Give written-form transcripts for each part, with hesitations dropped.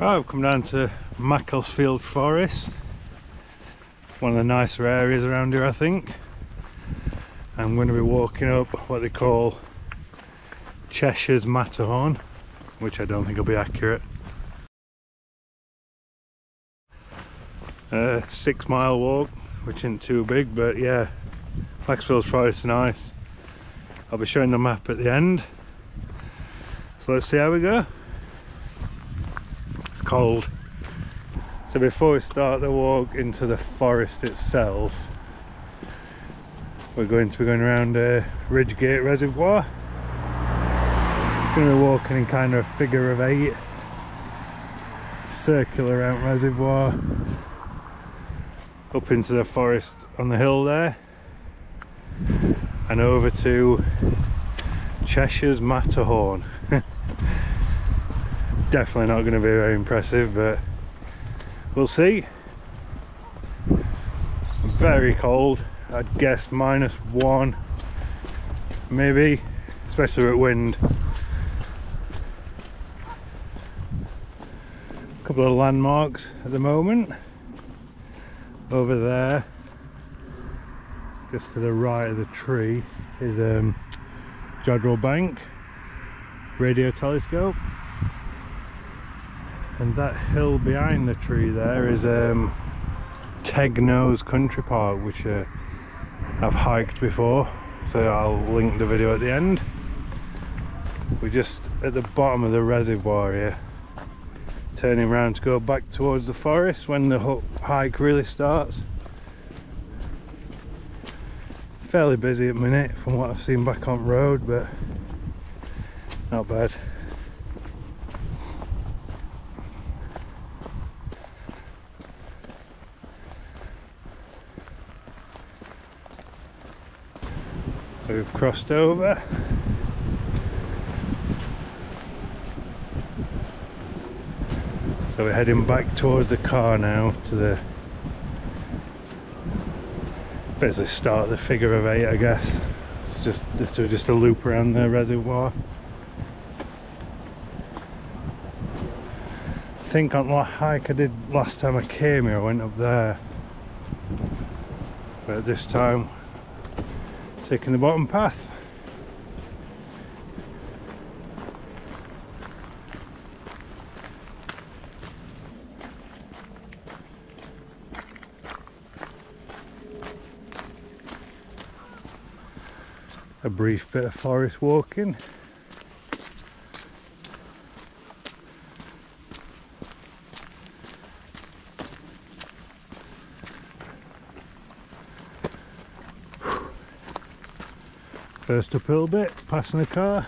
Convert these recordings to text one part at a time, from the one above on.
Right, I've come down to Macclesfield Forest, one of the nicer areas around here I think. I'm going to be walking up what they call Cheshire's Matterhorn, which I don't think will be accurate. 6-mile walk, which isn't too big, but yeah, Macclesfield Forest is nice. I'll be showing the map at the end, so let's see how we go. It's cold. So before we start the walk into the forest itself, we're going to be going around Ridgegate Reservoir. Going to be walking in kind of a figure of 8, circular around reservoir, up into the forest on the hill there, and over to Cheshire's Matterhorn. Definitely not going to be very impressive, but we'll see. Very cold, I'd guess -1 maybe, especially with wind. A couple of landmarks at the moment. Over there, just to the right of the tree, is Jodrell Bank radio telescope. And that hill behind the tree there is Tegnose Country Park, which I've hiked before, so I'll link the video at the end. We're just at the bottom of the reservoir here, turning around to go back towards the forest when the hike really starts. Fairly busy at the minute from what I've seen back on road, but not bad. We've crossed over. So we're heading back towards the car now, to the basically start the figure of 8, I guess. This was just a loop around the reservoir. I think on the hike I did last time I came here, I went up there, but this time taking the bottom path. A brief bit of forest walking. First uphill bit, passing the car.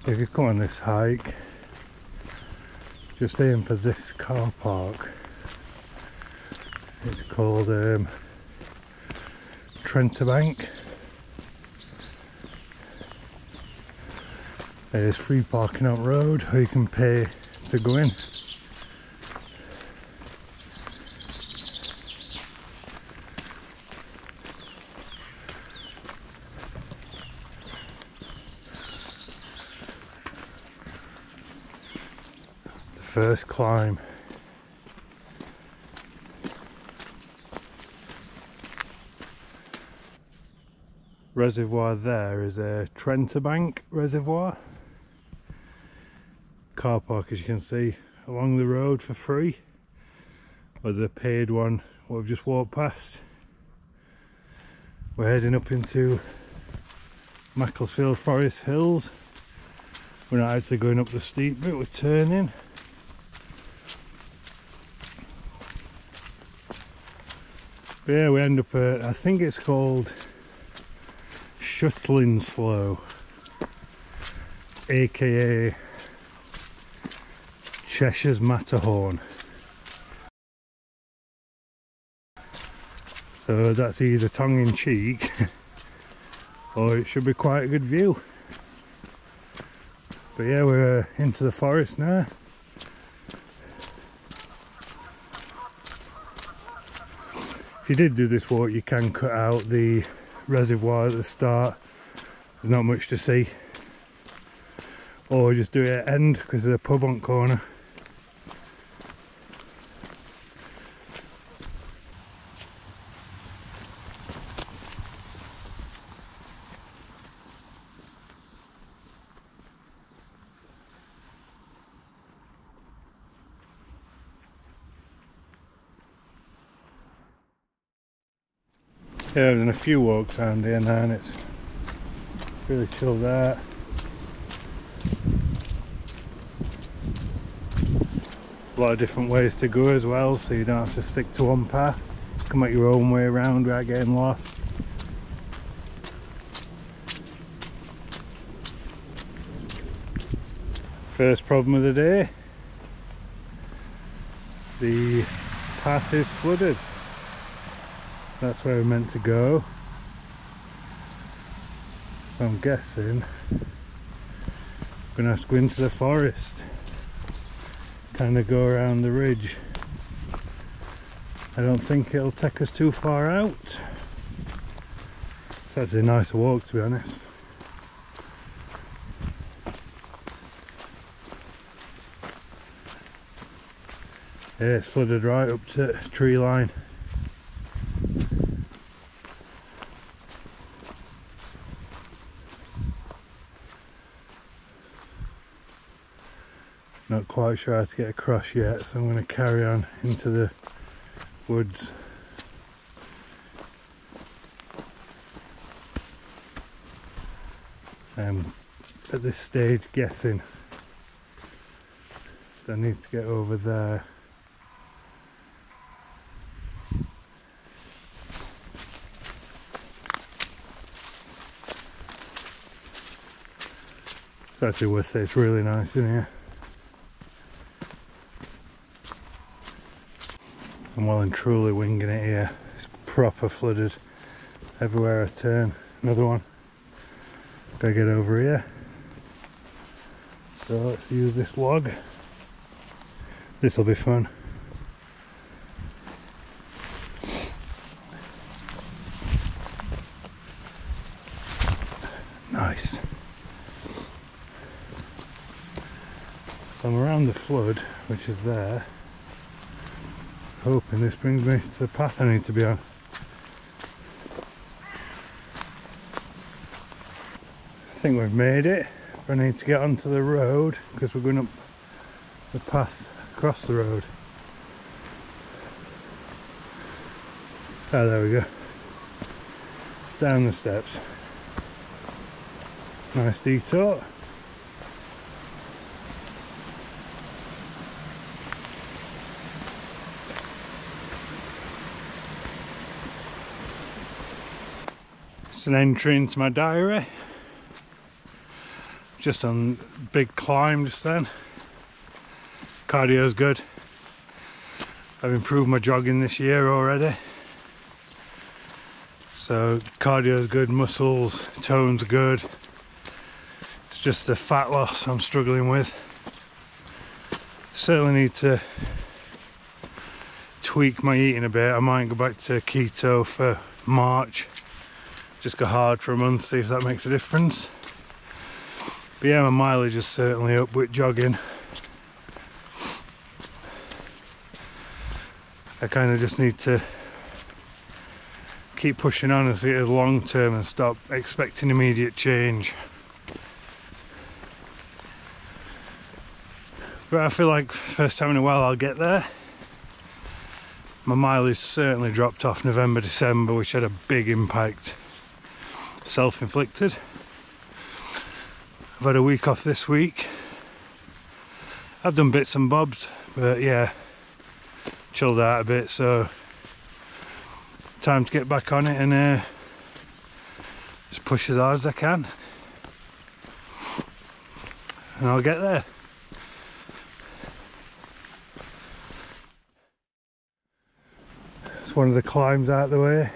If you come on this hike, just aim for this car park. It's called Trenter Bank. There's free parking on road, or you can pay to go in. The first climb. Reservoir there is a Trenter Bank Reservoir. Car park, as you can see, along the road for free, or the paid one what we've just walked past. We're heading up into Macclesfield Forest Hills. We're not actually going up the steep bit, we're turning. But yeah, we end up at, I think it's called Shuttlinslow, aka Cheshire's Matterhorn. So that's either tongue-in-cheek or it should be quite a good view. But yeah, we're into the forest now. If If you did do this walk, you can cut out the reservoir at the start. There's not much to see. Or just do it at end because there's a pub on corner. Yeah, I've done a few walks around here now and it's really chilled out. A lot of different ways to go as well, so you don't have to stick to one path. You can make your own way around without getting lost. First problem of the day. The path is flooded. That's where we're meant to go. So I'm guessing I'm gonna have to go into the forest. Kind of go around the ridge. I don't think it'll take us too far out. It's actually a nice walk, to be honest. Yeah, it's flooded right up to tree line. Not quite sure how to get across yet, so I'm going to carry on into the woods. I'm at this stage guessing that I need to get over there. It's actually worth it, it's really nice in here. I'm well and truly winging it here. It's proper flooded everywhere I turn. Another one. Gotta get over here. So let's use this log. This'll be fun. Nice. So I'm around the flood, which is there. Hoping this brings me to the path I need to be on. I think we've made it, but I need to get onto the road because we're going up the path across the road. Oh, there we go. Down the steps. Nice detour. It's an entry into my diary. Just on big climb just then. Cardio's good. I've improved my jogging this year already. So cardio's good, muscles, tone's good. It's just the fat loss I'm struggling with. Certainly need to tweak my eating a bit. I might go back to keto for March. Just go hard for a month, see if that makes a difference. But yeah, my mileage is certainly up with jogging. I kind of just need to keep pushing on and see it as long term and stop expecting immediate change. But I feel like first time in a while I'll get there. My mileage certainly dropped off November, December, which had a big impact. Self-inflicted. I've had a week off this week. I've done bits and bobs, but yeah, chilled out a bit, so time to get back on it and just push as hard as I can. And I'll get there. It's one of the climbs out the way.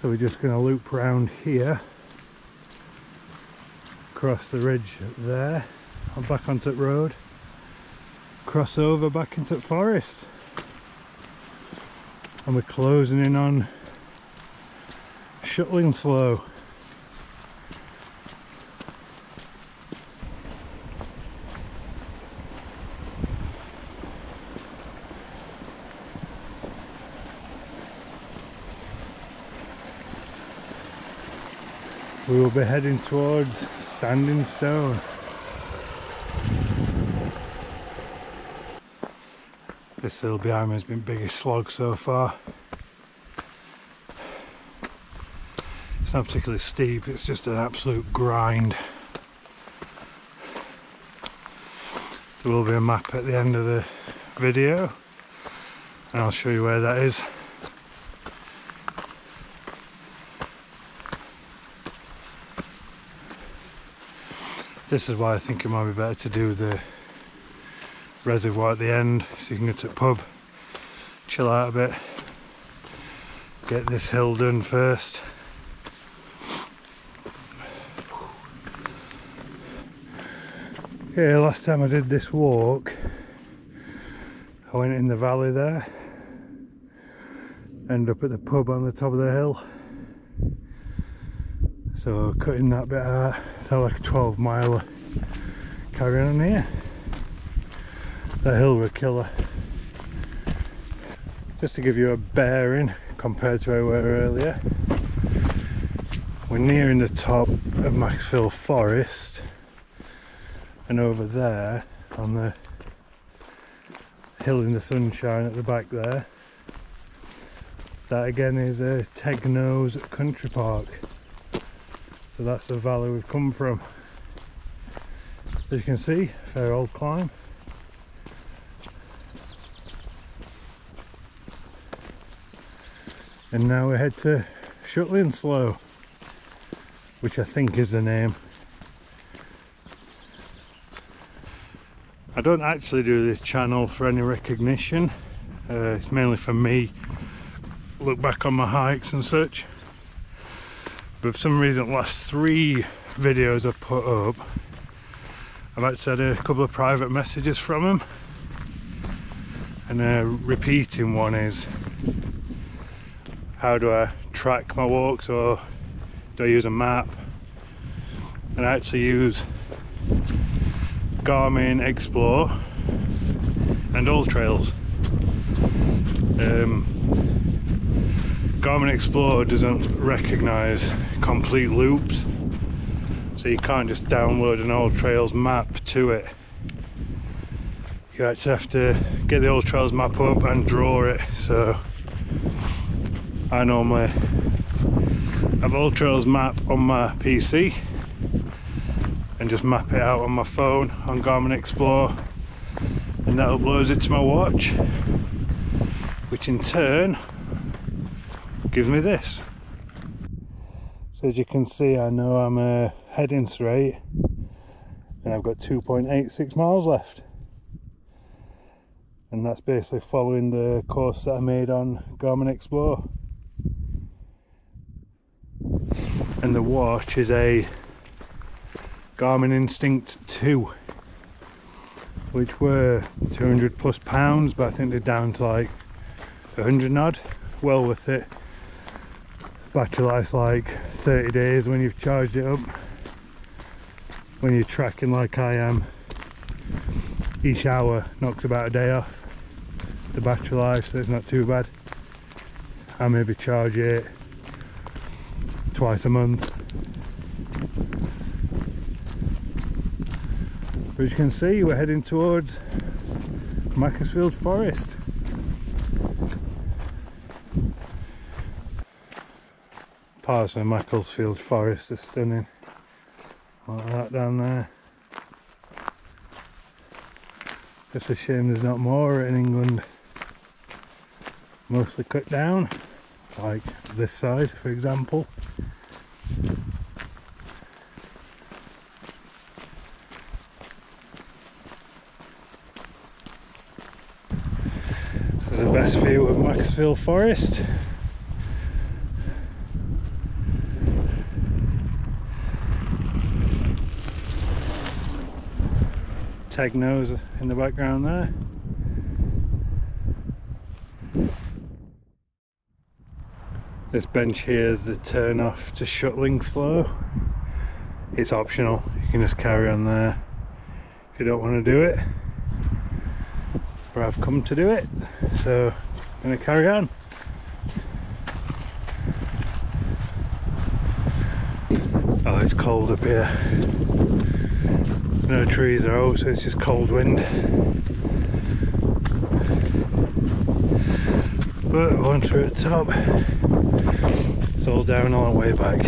So we're just going to loop around here, across the ridge there, and back onto the road, cross over back into the forest. and we're closing in on Shuttling Slough. We will be heading towards Standing Stone. This hill behind me has been biggest slog so far. It's not particularly steep, it's just an absolute grind. There will be a map at the end of the video and I'll show you where that is. This is why I think it might be better to do the reservoir at the end, so you can go to the pub, chill out a bit, get this hill done first. Okay, last time I did this walk, I went in the valley there, ended up at the pub on the top of the hill. So cutting that bit out, so like a 12-miler. Carrying on here. That hill was a killer. Just to give you a bearing compared to where we were earlier, we're nearing the top of Maxfield Forest, and over there on the hill in the sunshine at the back there, that again is a Tegnose Country Park. So that's the valley we've come from. As you can see, fair old climb. And now we head to Shuttling Slough, which I think is the name. I don't actually do this channel for any recognition. It's mainly for me, look back on my hikes and such. But for some reason, the last 3 videos I've put up, I've actually had a couple of private messages from them. And a repeating one is, how do I track my walks, or do I use a map? And I actually use Garmin Explore and AllTrails. Garmin Explore doesn't recognise complete loops, so you can't just download an AllTrails map to it. You actually have to get the AllTrails map up and draw it. So I normally have AllTrails map on my PC and just map it out on my phone on Garmin Explore, and that uploads it to my watch, which in turn gives me this. So as you can see, I know I'm heading straight and I've got 2.86 miles left, and that's basically following the course that I made on Garmin Explore. And the watch is a Garmin Instinct 2, which were 200 plus pounds, but I think they're down to like 100 odd. Well worth it. Battery life's like 30 days when you've charged it up. When you're tracking like I am, each hour knocks about a day off the battery life, so it's not too bad. I maybe charge it twice a month. But as you can see, we're heading towards Macclesfield Forest. Parts of Macclesfield Forest are stunning, like that down there. Just a shame there's not more in England. Mostly cut down, like this side for example. This is the best view of Macclesfield Forest. Tegnose in the background there. This bench here is the turn off to shuttling slow. It's optional, you can just carry on there if you don't want to do it. But I've come to do it, so I'm going to carry on. Oh, it's cold up here. There's no trees or out, so it's just cold wind. But once we're at the top, it's all downhill on the way back.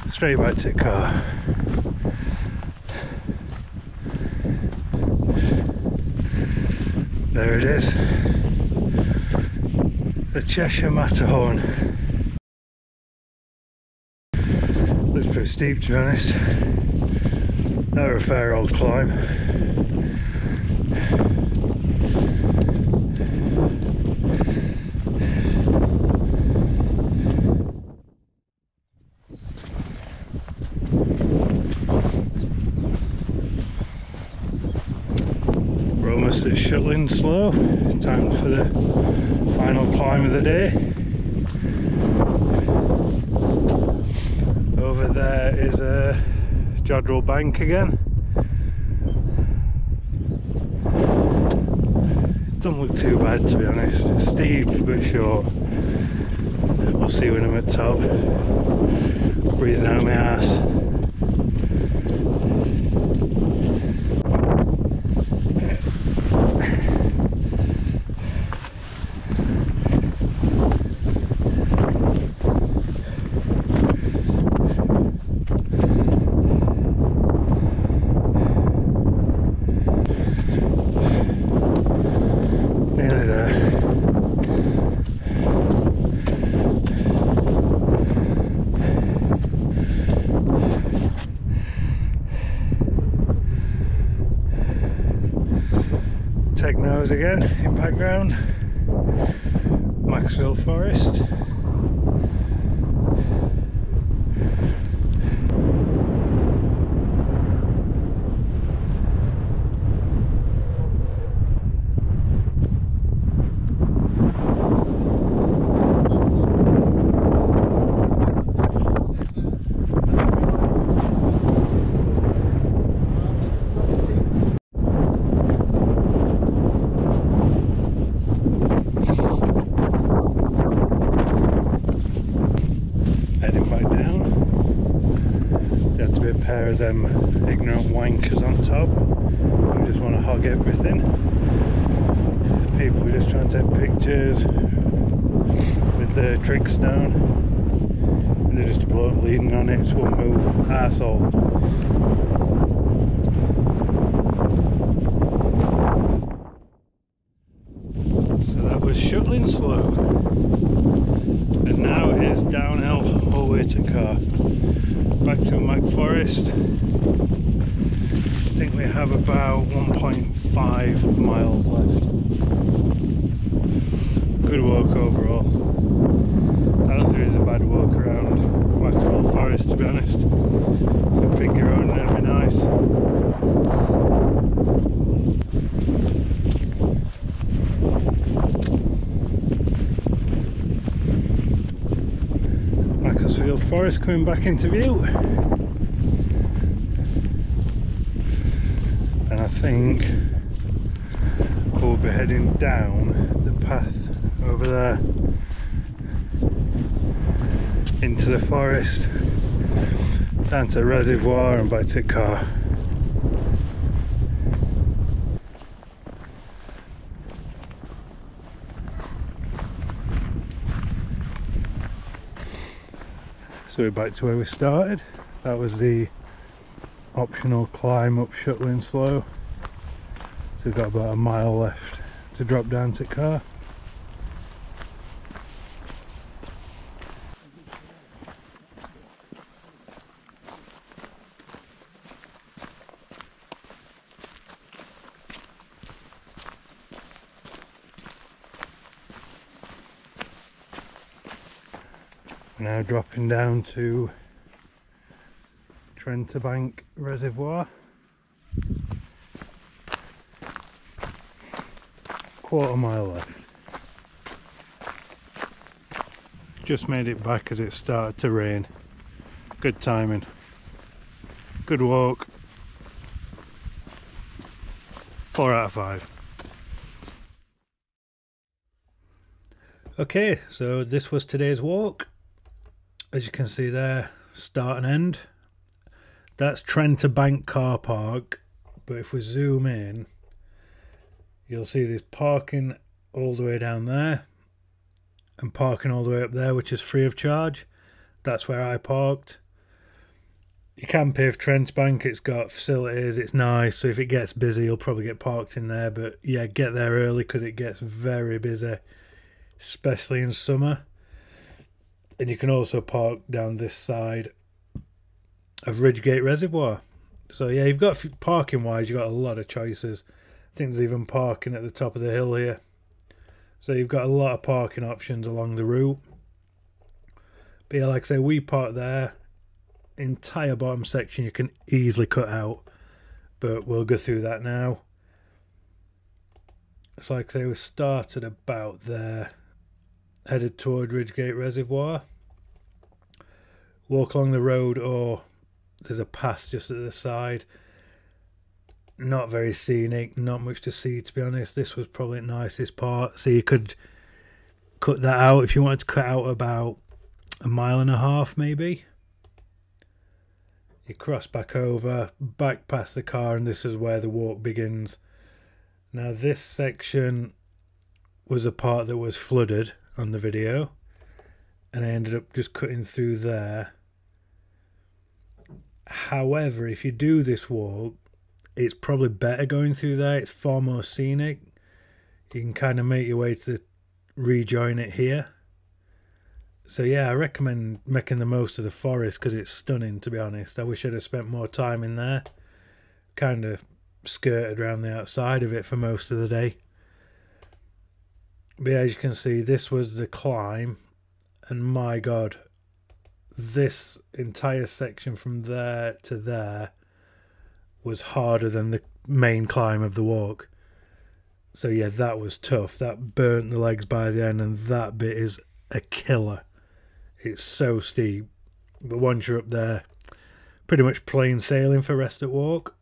Straight back to the car. There it is. The Cheshire Matterhorn. Looks pretty steep, to be honest. They're a fair old climb. We're almost at Shuttling Slow. Time for the final climb of the day. Over there is a Jodrell Bank again. Doesn't look too bad, to be honest. It's steep but short. We'll see when I'm at top. Breathing out my ass. Nearly there. Technos again in background. Maxwell Forest. A pair of them ignorant wankers on top who just want to hog everything. People who just trying to take pictures with the trig stone, and they're just a bloke leaning on it, just won't move. Arsehole. So that was Shuttling Slow, and now it is downhill all the way to car. Back to Mac Forest. I think we have about 1.5 miles left. Good walk overall. I don't think it's a bad walk around Maxwell Forest, to be honest. You can pick your own and it'll be nice. Macclesfield Forest coming back into view, and I think we'll be heading down the path over there into the forest, down to Reservoir and back to car. So we're back to where we started. That was the optional climb up Shuttling Slow. So we've got about a mile left to drop down to car. Now dropping down to Trentabank Reservoir. Quarter mile left. Just made it back as it started to rain. Good timing. Good walk. 4 out of 5. Okay, so this was today's walk. As you can see there, start and end. That's Trenter Bank car park, but if we zoom in, you'll see there's parking all the way down there and parking all the way up there, which is free of charge. That's where I parked. You can pay for Trent Bank, it's got facilities, it's nice, so if it gets busy you'll probably get parked in there, but yeah, get there early because it gets very busy, especially in summer. And you can also park down this side of Ridgegate Reservoir. So yeah, you've got, parking wise, you've got a lot of choices. I think there's even parking at the top of the hill here. So you've got a lot of parking options along the route. But yeah, like I say, we park there. Entire bottom section you can easily cut out, but we'll go through that now. So like I say, we started about there, headed toward Ridgegate Reservoir. Walk along the road, or there's a path just at the side. Not very scenic, not much to see, to be honest. This was probably the nicest part, so you could cut that out if you wanted to cut out about 1.5 miles maybe. You cross back over, back past the car, and this is where the walk begins. Now this section was a part that was flooded on the video, and I ended up just cutting through there. However, if you do this walk, it's probably better going through there. It's far more scenic. You can kind of make your way to rejoin it here. So yeah, I recommend making the most of the forest because it's stunning, to be honest. I wish I'd have spent more time in there. Kind of skirted around the outside of it for most of the day. But yeah, as you can see, this was the climb. And my God, this entire section from there to there was harder than the main climb of the walk. So yeah, that was tough. That burnt the legs by the end, and that bit is a killer. It's so steep, but once you're up there, pretty much plain sailing for rest at walk.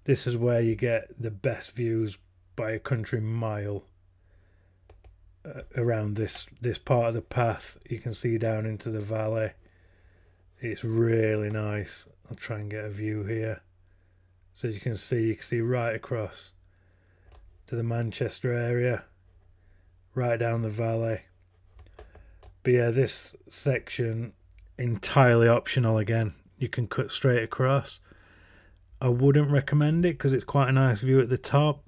This is where you get the best views by a country mile. Around this part of the path, you can see down into the valley. It's really nice. I'll try and get a view here. So as you can see right across to the Manchester area, right down the valley. But yeah, this section, entirely optional again. You can cut straight across. I wouldn't recommend it because it's quite a nice view at the top.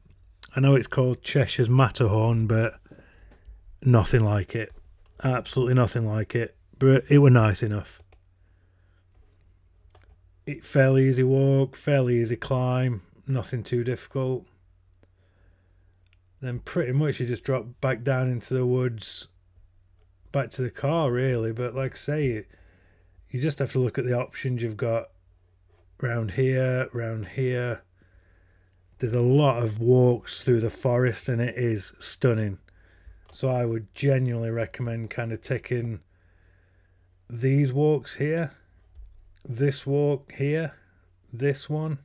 I know it's called Cheshire's Matterhorn, but nothing like it. Absolutely nothing like it. But it were nice enough. It fairly easy walk, fairly easy climb, nothing too difficult. Then pretty much you just drop back down into the woods, back to the car really. But like I say, you just have to look at the options you've got round here, round here. There's a lot of walks through the forest and it is stunning. So I would genuinely recommend kind of taking these walks here, this walk here, this one.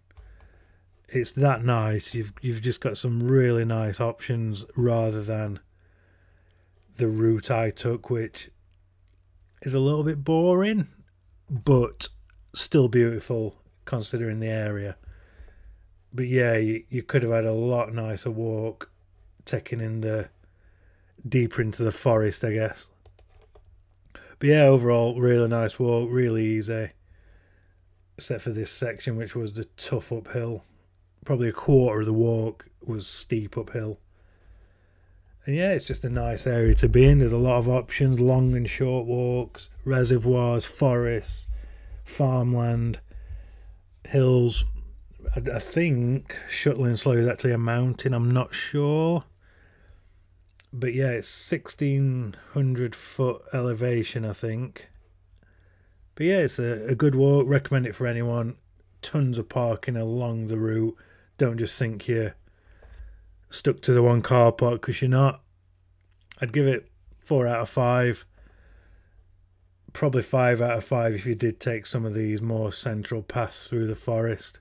It's that nice. You've just got some really nice options rather than the route I took, which is a little bit boring, but still beautiful considering the area. But yeah, you could have had a lot nicer walk, taking in the deeper into the forest, I guess. But yeah, overall, really nice walk, really easy. Except for this section, which was the tough uphill. Probably a quarter of the walk was steep uphill. And yeah, it's just a nice area to be in. There's a lot of options, long and short walks, reservoirs, forests, farmland, hills. I think Shuttling Slough is actually a mountain, I'm not sure. But yeah, it's 1,600 foot elevation, I think. But yeah, it's a good walk. Recommend it for anyone. Tons of parking along the route. Don't just think you're stuck to the one car park, because you're not. I'd give it 4 out of 5. Probably 5 out of 5 if you did take some of these more central paths through the forest.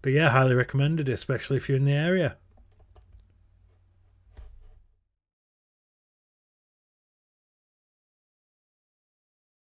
But yeah, highly recommended, especially if you're in the area.